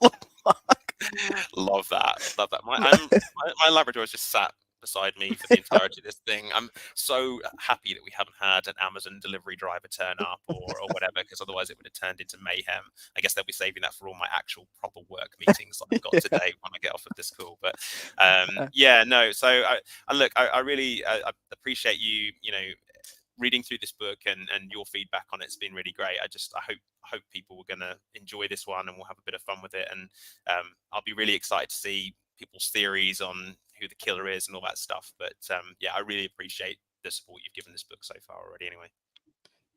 [SPEAKER 2] Love that. My Labrador has just sat beside me for the entirety of this thing. I'm so happy that we haven't had an Amazon delivery driver turn up or whatever, because otherwise it would have turned into mayhem. I guess they'll be saving that for all my actual proper work meetings that I've got today when I get off of this call. But yeah, no. So I really appreciate you, reading through this book and your feedback on it's been really great. I hope people are going to enjoy this one and we'll have a bit of fun with it. And I'll be really excited to see people's theories on who the killer is and all that stuff. But yeah, I really appreciate the support you've given this book so far already anyway.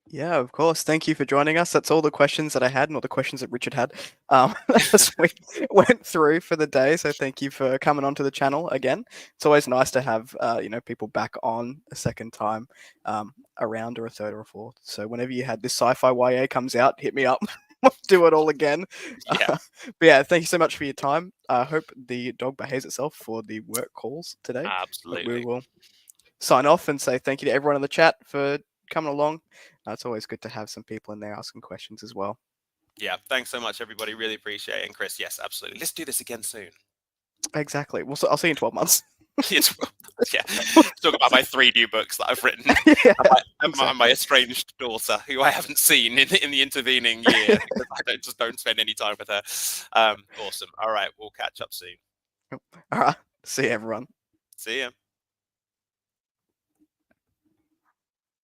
[SPEAKER 1] Yeah, of course. Thank you for joining us. That's all the questions that I had, and all the questions that Richard had as we went through for the day. So thank you for coming onto the channel again. It's always nice to have people back on a second time, a round or a third or a fourth. So whenever you had this sci-fi YA comes out, hit me up. Do it all again.
[SPEAKER 2] Yeah.
[SPEAKER 1] But yeah, thank you so much for your time. I hope the dog behaves itself for the work calls today.
[SPEAKER 2] Absolutely.
[SPEAKER 1] But we will sign off and say thank you to everyone in the chat for coming along. It's always good to have some people in there asking questions as well.
[SPEAKER 2] Yeah, thanks so much, everybody. Really appreciate it. And Kris, yes, absolutely. Let's do this again soon.
[SPEAKER 1] Exactly. I'll see you in 12 months.
[SPEAKER 2] Yeah. Talk about my 3 new books that I've written.
[SPEAKER 1] Yeah,
[SPEAKER 2] and my estranged daughter, who I haven't seen in the intervening year. I don't spend any time with her. Awesome. All right, we'll catch up soon.
[SPEAKER 1] All right. See you, everyone.
[SPEAKER 2] See ya.